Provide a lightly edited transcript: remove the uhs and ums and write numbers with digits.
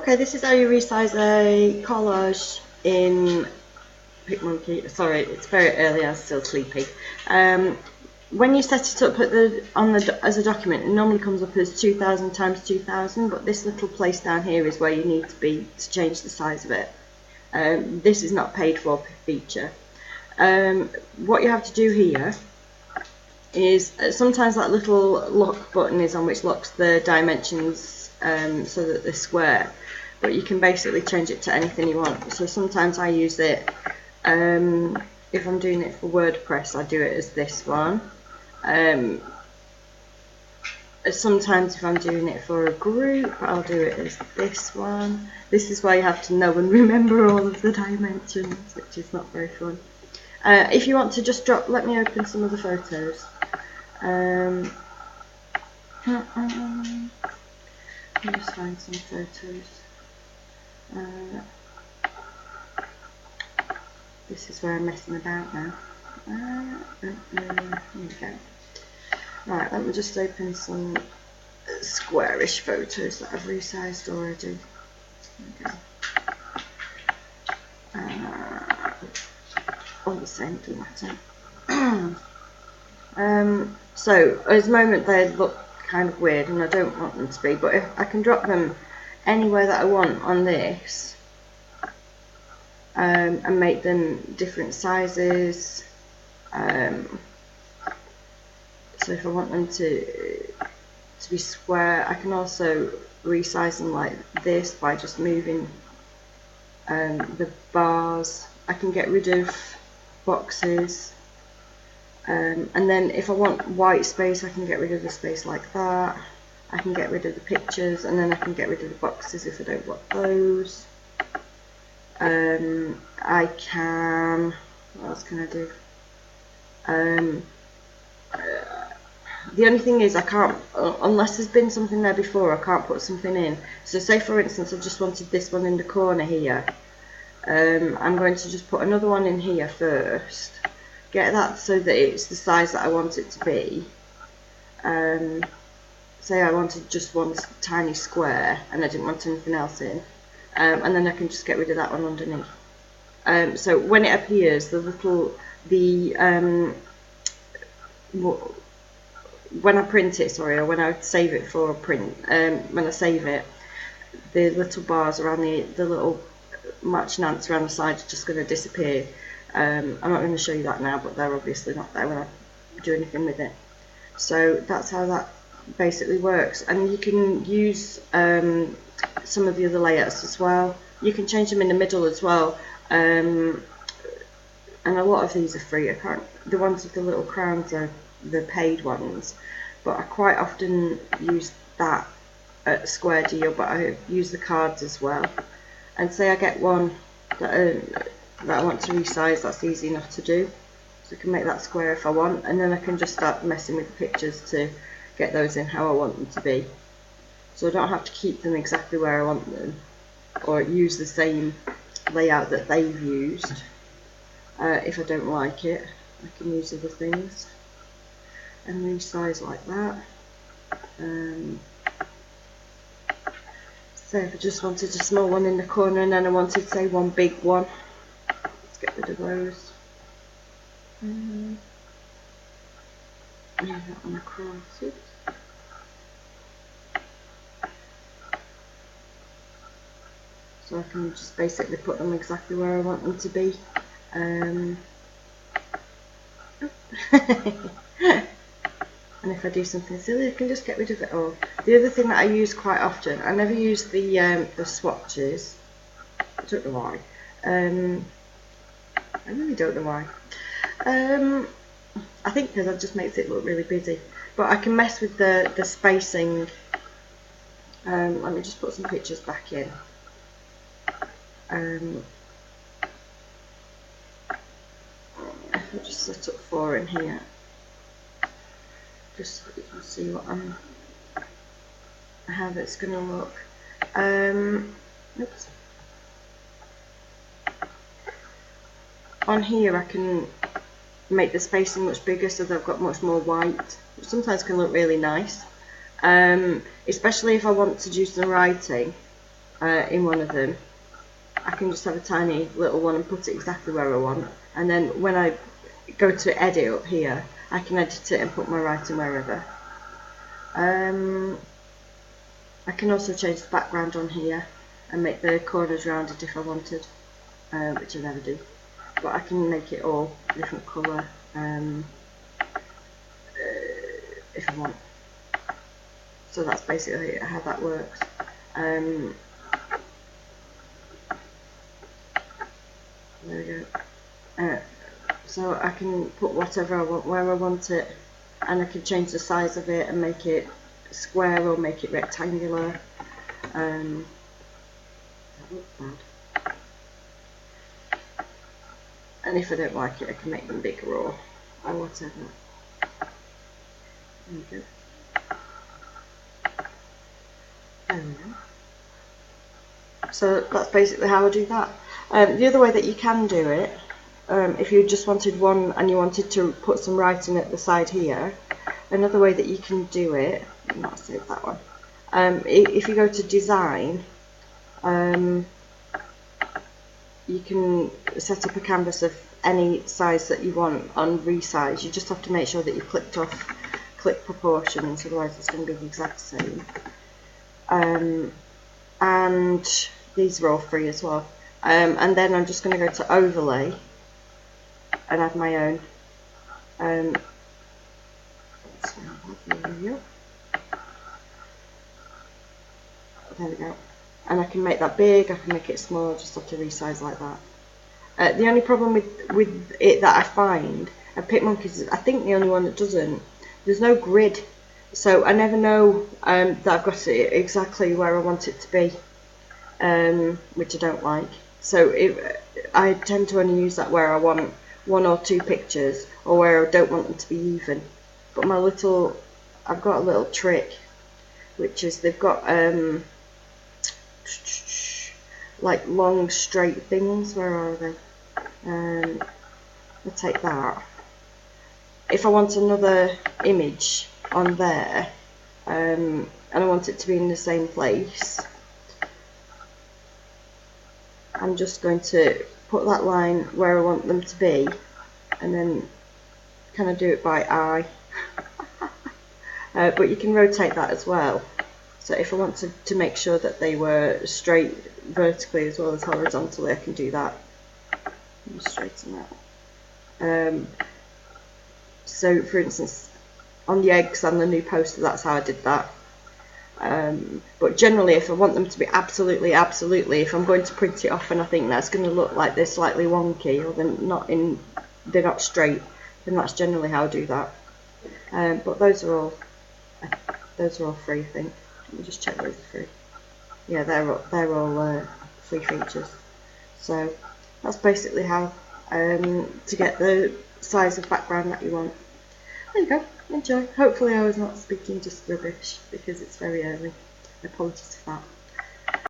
Okay, this is how you resize a collage in PicMonkey. Sorry, it's very early, I'm still sleepy. When you set it up as a document, it normally comes up as 2000 times 2000, but this little place down here is where you need to be to change the size of it. This is not paid for feature. What you have to do here is sometimes that little lock button is on, which locks the dimensions so that they're square, but you can basically change it to anything you want. So sometimes I use it, if I'm doing it for WordPress, I do it as this one. Sometimes if I'm doing it for a group, I'll do it as this one. This is why you have to know and remember all of the dimensions, which is not very fun. If you want to just let me open some of the photos. Let me just find some photos. This is where I'm messing about now. Here we go. Right, let me just open some squarish photos that I've resized already. Okay. All the same, doesn't matter. So at the moment they look kind of weird and I don't want them to be, but if I can drop them anywhere that I want on this and make them different sizes. So if I want them to be square, I can also resize them like this by just moving the bars. I can get rid of boxes, and then if I want white space, I can get rid of the space like that. I can get rid of the pictures, and then I can get rid of the boxes if I don't want those. I can, what else can I do? The only thing is I can't, unless there's been something there before, I can't put something in. So say for instance I just wanted this one in the corner here. I'm going to just put another one in here first, get that so that it's the size that I want it to be. Say I wanted just one tiny square and I didn't want anything else in, and then I can just get rid of that one underneath. So when it appears, when I print it, or when I save it for a print, when I save it, the little bars around the little matching ants around the side are just going to disappear. I'm not going to show you that now, but they're obviously not there when I do anything with it. So that's how that basically works, and you can use some of the other layouts as well. You can change them in the middle as well, and a lot of these are free. The ones with the little crowns are the paid ones, but I quite often use that at Square Deal, but I use the cards as well. And say I get one that I want to resize, that's easy enough to do. So I can make that square if I want, and then I can just start messing with the pictures to get those in how I want them to be. So I don't have to keep them exactly where I want them, or use the same layout that they've used. If I don't like it, I can use other things and resize like that. So if I just wanted a small one in the corner and then I wanted, say, one big one, let's get rid of those. Move that one across. Oops. So I can just basically put them exactly where I want them to be. And if I do something silly, I can just get rid of it all. The other thing that I use quite often, I never use the swatches. I don't know why. I really don't know why. I think because that just makes it look really busy. But I can mess with the spacing. Let me just put some pictures back in. I'll just set up 4 in here, just so you can see how that's going to look. Oops. On here I can make the spacing much bigger so that I've got much more white, which sometimes can look really nice, especially if I want to do some writing. in one of them, I can just have a tiny little one and put it exactly where I want, and then when I go to edit up here, I can edit it and put my writing wherever. I can also change the background on here and make the corners rounded if I wanted, which I never do, but I can make it all a different colour if I want. So that's basically how that works. There we go. So I can put whatever I want where I want it, and I can change the size of it and make it square or make it rectangular. That looks bad. And if I don't like it, I can make them bigger or whatever. There we go. There we go. So that's basically how I do that. The other way that you can do it, if you just wanted one and you wanted to put some writing at the side here, another way that you can do it, not save that one, if you go to design, you can set up a canvas of any size that you want on resize. You just have to make sure that you clicked off clip proportions, otherwise it's going to be the exact same. And these are all free as well. And then I'm just going to go to overlay and add my own. There we go. And I can make that big, I can make it small, just have to resize like that. The only problem with it that I find, and PicMonkey is I think the only one that doesn't, there's no grid. So I never know that I've got it exactly where I want it to be, which I don't like. So I tend to only use that where I want one or two pictures, or where I don't want them to be even. But I've got a little trick, which is they've got like long straight things. Where are they? I'll take that. If I want another image on there, and I want it to be in the same place, I'm just going to put that line where I want them to be, and then kind of do it by eye. But you can rotate that as well. So if I want to make sure that they were straight vertically as well as horizontally, I can do that. Just straighten that. So for instance, on the eggs and the new poster, that's how I did that. But generally, if I want them to be absolutely, if I'm going to print it off and I think that's going to look like they're slightly wonky, or they're not straight, then that's generally how I do that. But those are all free, I think. Let me just check those are free. Yeah, they're all free features. So that's basically how to get the size of background that you want. There you go. Enjoy. Hopefully I was not speaking just rubbish because it's very early. Apologies for that.